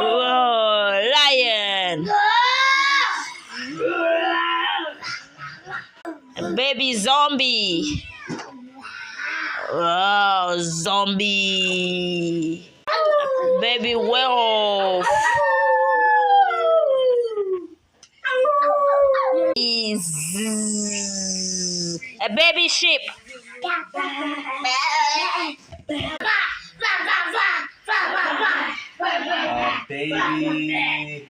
Whoa, lion. Baby zombie. Oh, zombie. Baby werewolf. A baby sheep. Baby